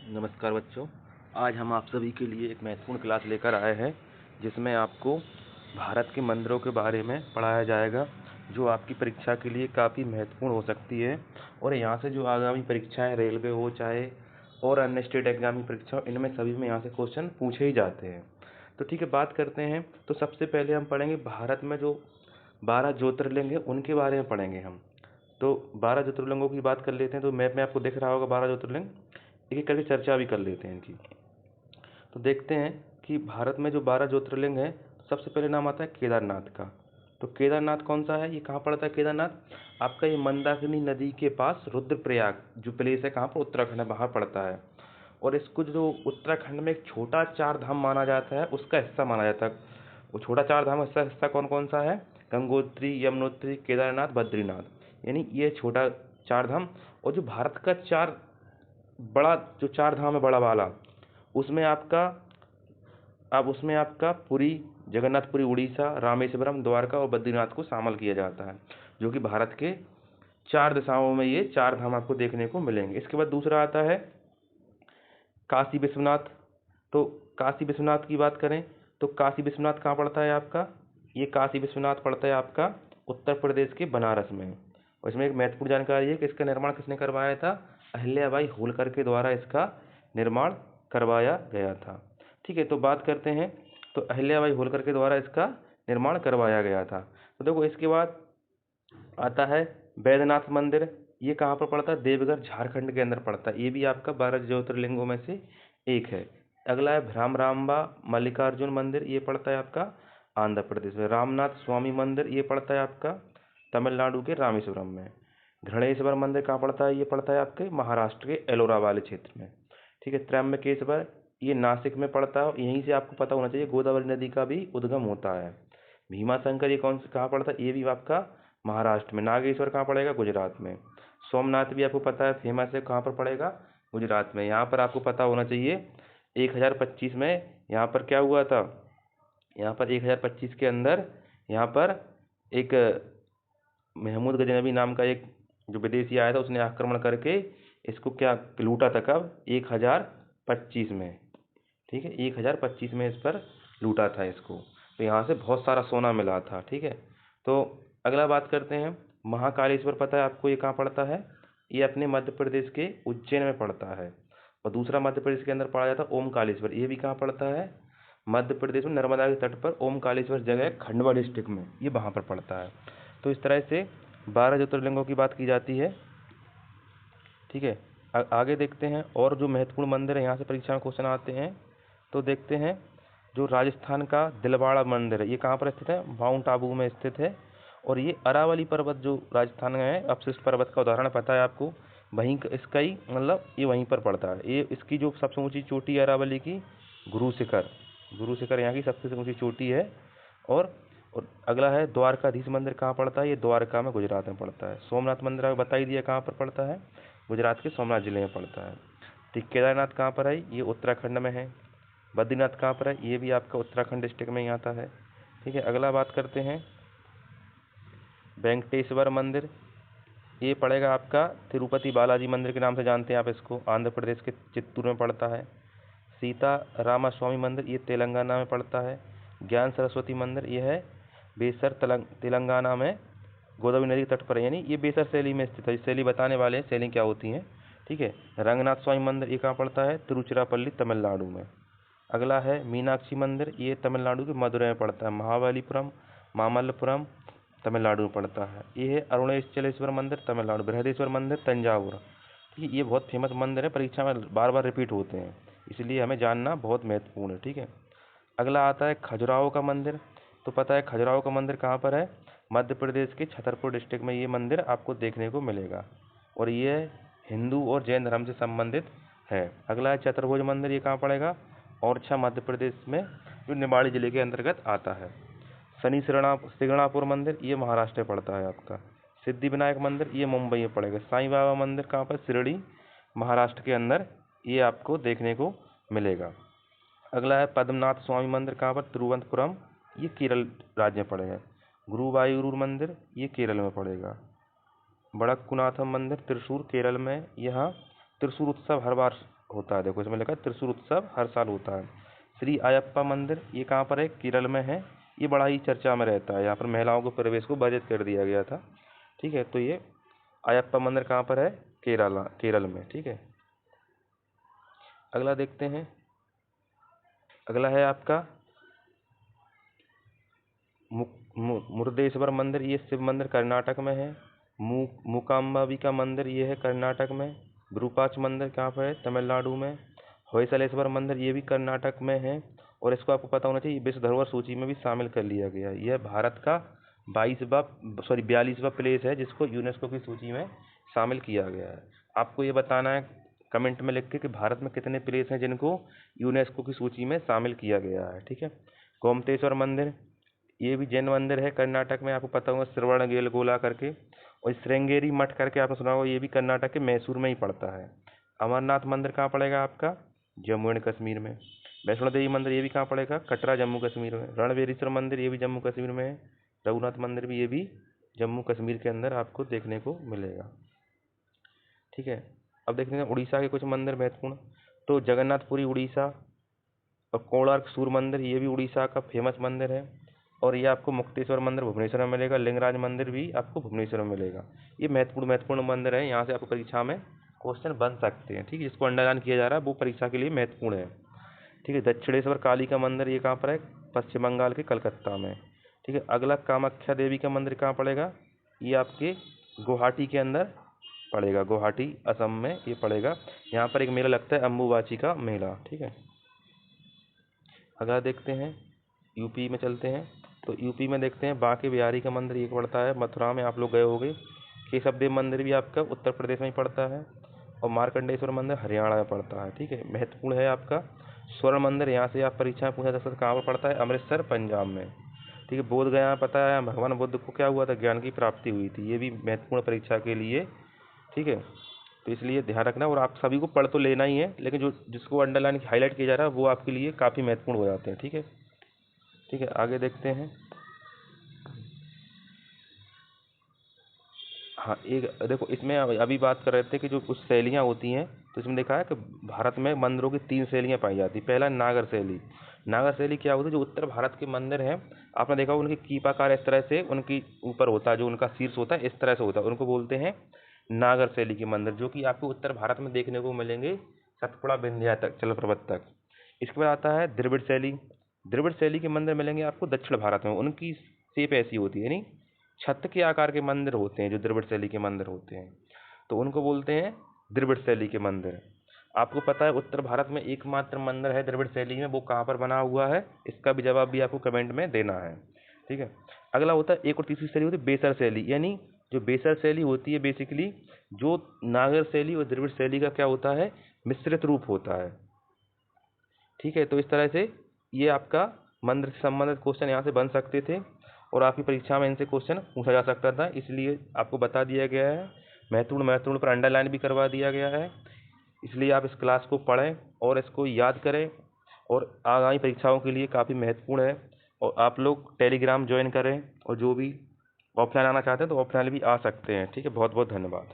नमस्कार बच्चों, आज हम आप सभी के लिए एक महत्वपूर्ण क्लास लेकर आए हैं जिसमें आपको भारत के मंदिरों के बारे में पढ़ाया जाएगा, जो आपकी परीक्षा के लिए काफ़ी महत्वपूर्ण हो सकती है। और यहाँ से जो आगामी परीक्षाएं रेलवे हो चाहे और अन्य स्टेट एग्जाम की परीक्षा हो, इनमें सभी में यहाँ से क्वेश्चन पूछे ही जाते हैं। तो ठीक है, बात करते हैं। तो सबसे पहले हम पढ़ेंगे भारत में जो 12 ज्योतिर्लिंग है उनके बारे में पढ़ेंगे हम। तो 12 ज्योतिर्लिंगों की बात कर लेते हैं। तो मैप में आपको दिख रहा होगा 12 ज्योतिर्लिंग, एक एक करके चर्चा भी कर लेते हैं इनकी। तो देखते हैं कि भारत में जो 12 ज्योतिर्लिंग है, सबसे पहले नाम आता है केदारनाथ का। तो केदारनाथ कौन सा है, ये कहाँ पड़ता है केदारनाथ? आपका ये मंदाकिनी नदी के पास रुद्रप्रयाग जो प्लेस है, कहाँ पर? उत्तराखंड में, बाहर पड़ता है। और इसको जो उत्तराखंड में एक छोटा चार धाम माना जाता है, उसका हिस्सा माना जाता है। वो छोटा चार धाम का हिस्सा कौन कौन सा है? गंगोत्री, यमुनोत्री, केदारनाथ, बद्रीनाथ, यानी ये छोटा चार धाम। और जो भारत का बड़ा जो चार धाम है बड़ा वाला, उसमें आपका पुरी, जगन्नाथपुरी उड़ीसा, रामेश्वरम, द्वारका और बद्रीनाथ को शामिल किया जाता है, जो कि भारत के 4 दिशाओं में ये चार धाम आपको देखने को मिलेंगे। इसके बाद दूसरा आता है काशी विश्वनाथ। तो काशी विश्वनाथ की बात करें तो काशी विश्वनाथ कहाँ पड़ता है आपका? ये काशी विश्वनाथ पड़ता है आपका उत्तर प्रदेश के बनारस में। और इसमें एक महत्वपूर्ण जानकारी है कि इसका निर्माण किसने करवाया था? अहिल्याबाई होलकर के द्वारा इसका निर्माण करवाया गया था। ठीक है, तो बात करते हैं। तो अहिल्याबाई होलकर के द्वारा इसका निर्माण करवाया गया था। तो देखो, इसके बाद आता है बैद्यनाथ मंदिर। ये कहाँ पर पड़ता है? देवघर, झारखंड के अंदर पड़ता है। ये भी आपका 12 ज्योतिर्लिंगों में से एक है। अगला है भ्रमरांबा मल्लिकार्जुन मंदिर, ये पड़ता है आपका आंध्र प्रदेश में। रामनाथ स्वामी मंदिर, ये पड़ता है आपका तमिलनाडु के रामेश्वरम में। घृणेश्वर मंदिर कहाँ पड़ता है? ये पड़ता है आपके महाराष्ट्र के एलोरा वाले क्षेत्र में। ठीक है, त्र्यंबकेश्वर ये नासिक में पड़ता है। यहीं से आपको पता होना चाहिए गोदावरी नदी का भी उद्गम होता है। भीमाशंकर ये कहाँ पड़ता है? ये भी आपका महाराष्ट्र में। नागेश्वर कहाँ पड़ेगा? गुजरात में। सोमनाथ भी आपको पता है फेमस है, कहाँ पर पड़ेगा? गुजरात में। यहाँ पर आपको पता होना चाहिए 1025 में यहाँ पर क्या हुआ था? यहाँ पर 1025 के अंदर यहाँ पर एक महमूद गजनबी नाम का एक जो विदेशी आया था, उसने आक्रमण करके इसको क्या लूटा था? कब? 1025 में। ठीक है, 1025 में इस पर लूटा था इसको। तो यहाँ से बहुत सारा सोना मिला था। ठीक है, तो अगला बात करते हैं महाकालेश्वर। पता है आपको ये कहाँ पड़ता है? ये अपने मध्य प्रदेश के उज्जैन में पड़ता है। और दूसरा मध्य प्रदेश के अंदर पड़ा जाता है ओमकालेश्वर, ये भी कहाँ पड़ता है? मध्य प्रदेश में नर्मदा के तट पर ओमकालेश्वर जगह है, खंडवा डिस्ट्रिक्ट में, ये वहाँ पर पड़ता है। तो इस तरह से 12 ज्योतिर्लिंगों की बात की जाती है। ठीक है, आगे देखते हैं और जो महत्वपूर्ण मंदिर है, यहाँ से परीक्षा में क्वेश्चन आते हैं। तो देखते हैं जो राजस्थान का दिलवाड़ा मंदिर है, ये कहाँ पर स्थित है? माउंट आबू में स्थित है। और ये अरावली पर्वत जो राजस्थान में है, अपशिष्ट पर्वत का उदाहरण पता है आपको, वहीं इसका ही मतलब ये वहीं पर पड़ता है। ये इसकी जो सबसे ऊंची चोटी है अरावली की, गुरु शिखर यहाँ की सबसे ऊंची चोटी है। और अगला है द्वारकाधीश मंदिर, कहाँ पड़ता है? ये द्वारका में, गुजरात में पड़ता है। सोमनाथ मंदिर आपको बता ही दिया कहाँ पर पड़ता है, गुजरात के सोमनाथ जिले में पड़ता है। ठीक, केदारनाथ कहाँ पर है? ये उत्तराखंड में है। बद्रीनाथ कहाँ पर है? ये भी आपका उत्तराखंड डिस्ट्रिक्ट में ही आता है। ठीक है, अगला बात करते हैं वेंकटेश्वर मंदिर। ये पड़ेगा आपका तिरुपति बालाजी मंदिर के नाम से जानते हैं आप इसको, आंध्र प्रदेश के चित्तूर में पड़ता है। सीता रामास्वामी मंदिर, ये तेलंगाना में पड़ता है। ज्ञान सरस्वती मंदिर, ये है बेसर तेलंगाना में, गोदावरी नदी के तट पर है, यानी ये बेसर शैली में स्थित है। शैली बताने वाले हैं, शैली क्या होती हैं। ठीक है, रंगनाथ स्वामी मंदिर, ये कहाँ पड़ता है? तिरुचिरापल्ली, तमिलनाडु में। अगला है मीनाक्षी मंदिर, ये तमिलनाडु के मदुरै में पड़ता है। महाबलीपुरम, मामल्लपुरम तमिलनाडु में पड़ता है। ये है अरुणेश्वरेश्वर मंदिर, तमिलनाडु। बृहदेश्वर मंदिर, तंजावुर। ठीक है, ये बहुत फेमस मंदिर है, परीक्षा में बार बार रिपीट होते हैं, इसलिए हमें जानना बहुत महत्वपूर्ण है। ठीक है, अगला आता है खजुराहो का मंदिर। तो पता है खजुराहो का मंदिर कहाँ पर है? मध्य प्रदेश के छतरपुर डिस्ट्रिक्ट में ये मंदिर आपको देखने को मिलेगा। और ये हिंदू और जैन धर्म से संबंधित है। अगला है चतुर्भुज मंदिर, ये कहाँ पड़ेगा? ओरछा मध्य प्रदेश में, जो निवाड़ी जिले के अंतर्गत आता है। शनि सिंगणापुर मंदिर, ये महाराष्ट्र में पड़ता है आपका। सिद्धिविनायक मंदिर, ये मुंबई में पड़ेगा। साईं बाबा मंदिर कहाँ पर? शिरडी, महाराष्ट्र के अंदर, ये आपको देखने को मिलेगा। अगला है पद्मनाथ स्वामी मंदिर, कहाँ पर? तिरुवनंतपुरम, ये केरल राज्य में पड़ेगा। गुरुवायूर मंदिर, ये केरल में पड़ेगा। बड़कुनाथम मंदिर, त्रिशूर, केरल में। यहाँ त्रिशूर उत्सव हर बार होता है। देखो इसमें लिखा है त्रिशूल उत्सव हर साल होता है। श्री अयप्पा मंदिर ये कहाँ पर है? केरल में है। ये बड़ा ही चर्चा में रहता है। यहाँ पर महिलाओं को प्रवेश को वर्जित कर दिया गया था। ठीक है, तो ये अयप्पा मंदिर कहाँ पर है? केरल में। ठीक है, अगला देखते हैं। अगला है आपका मुरुदेश्वर मंदिर। ये शिव मंदिर कर्नाटक में है। मूकाम्बिका मंदिर ये है कर्नाटक में। विरूपाक्ष मंदिर कहाँ पर है? तमिलनाडु में। होयसलेश्वर मंदिर ये भी कर्नाटक में है। और इसको आपको पता होना चाहिए विश्व धरोहर सूची में भी शामिल कर लिया गया है। यह भारत का 42वां प्लेस है जिसको यूनेस्को की सूची में शामिल किया गया है। आपको ये बताना है कमेंट में लिख के कि भारत में कितने प्लेस हैं जिनको यूनेस्को की सूची में शामिल किया गया है। ठीक है, गोमतेश्वर मंदिर ये भी जैन मंदिर है कर्नाटक में। आपको पता होगा श्रवणबेलगोला करके। और श्रृंगेरी मठ करके आपने सुना होगा, ये भी कर्नाटक के मैसूर में ही पड़ता है। अमरनाथ मंदिर कहाँ पड़ेगा आपका? जम्मू एंड कश्मीर में। वैष्णो देवी मंदिर ये भी कहाँ पड़ेगा? कटरा जम्मू कश्मीर में। रणबीरेश्वर मंदिर ये भी जम्मू कश्मीर में है। रघुनाथ मंदिर भी ये भी जम्मू कश्मीर के अंदर आपको देखने को मिलेगा। ठीक है, अब देखते हैं उड़ीसा के कुछ मंदिर महत्वपूर्ण। तो जगन्नाथपुरी उड़ीसा और कोणार्क सूर्य मंदिर ये भी उड़ीसा का फेमस मंदिर है। और ये आपको मुक्तेश्वर मंदिर भुवनेश्वर में मिलेगा। लिंगराज मंदिर भी आपको भुवनेश्वर में मिलेगा। ये महत्वपूर्ण मंदिर है, यहाँ से आपको परीक्षा में क्वेश्चन बन सकते हैं। ठीक है, जिसको अंडरलाइन किया जा रहा है वो परीक्षा के लिए महत्वपूर्ण है। ठीक है, दक्षिणेश्वर काली का मंदिर ये कहाँ पर है? पश्चिम बंगाल के कलकत्ता में। ठीक है, अगला कामाख्या देवी का मंदिर कहाँ पड़ेगा? ये आपके गुवाहाटी के अंदर पड़ेगा। गुवाहाटी असम में ये पड़ेगा। यहाँ पर एक मेला लगता है अम्बुबाची का मेला। ठीक है, अगला देखते हैं यूपी में चलते हैं। तो यूपी में देखते हैं बांके बिहारी का मंदिर ये पड़ता है मथुरा में। आप लोग गए होंगे। केशव देव मंदिर भी आपका उत्तर प्रदेश में ही पड़ता है। और मार्कंडेश्वर मंदिर हरियाणा में पड़ता है। ठीक है, महत्वपूर्ण है आपका स्वर्ण मंदिर। यहाँ से आप परीक्षा में पूछा जा सकता है कहाँ पर पड़ता है? अमृतसर पंजाब में। ठीक है, बोध गया पता है भगवान बुद्ध को क्या हुआ था? ज्ञान की प्राप्ति हुई थी। ये भी महत्वपूर्ण परीक्षा के लिए। ठीक है, तो इसलिए ध्यान रखना। और आप सभी को पढ़ तो लेना ही है, लेकिन जिसको अंडरलाइन हाईलाइट किया जा रहा है वो आपके लिए काफ़ी महत्वपूर्ण हो जाते हैं। ठीक है, ठीक है, आगे देखते हैं। हाँ, एक देखो इसमें अभी बात कर रहे थे कि जो कुछ शैलियाँ होती हैं, तो इसमें देखा है कि भारत में मंदिरों की 3 शैलियाँ पाई जाती। पहला नागर शैली। नागर शैली क्या होती है? जो उत्तर भारत के मंदिर हैं, आपने देखा उनकी कीपाकार इस तरह से उनकी ऊपर होता है, जो उनका शीर्ष होता है इस तरह से होता है, उनको बोलते हैं नागर शैली के मंदिर, जो कि आपको उत्तर भारत में देखने को मिलेंगे सतपुड़ा विंध्याचल पर्वत तक। इसके बाद आता है द्रविड़ शैली। द्रविड़ शैली के मंदिर मिलेंगे आपको दक्षिण भारत में। उनकी शेप ऐसी होती है, यानी छत के आकार के मंदिर होते हैं जो द्रविड़ शैली के मंदिर होते हैं, तो उनको बोलते हैं द्रविड़ शैली के मंदिर। आपको पता है उत्तर भारत में एकमात्र मंदिर है द्रविड़ शैली में, वो कहाँ पर बना हुआ है? इसका भी जवाब भी आपको कमेंट में देना है। ठीक है, अगला होता है एक और तीसरी शैली होती है बेसर शैली। यानी जो बेसर शैली होती है बेसिकली जो नागर शैली और द्रविड़ शैली का क्या होता है? मिश्रित रूप होता है। ठीक है, तो इस तरह से ये आपका मंदिर से संबंधित क्वेश्चन यहाँ से बन सकते थे और आपकी परीक्षा में इनसे क्वेश्चन पूछा जा सकता था, इसलिए आपको बता दिया गया है। महत्वपूर्ण पर अंडरलाइन भी करवा दिया गया है। इसलिए आप इस क्लास को पढ़ें और इसको याद करें और आगामी परीक्षाओं के लिए काफ़ी महत्वपूर्ण है। और आप लोग टेलीग्राम ज्वाइन करें और जो भी ऑफलाइन आना चाहते हैं तो ऑफलाइन भी आ सकते हैं। ठीक है, बहुत बहुत धन्यवाद।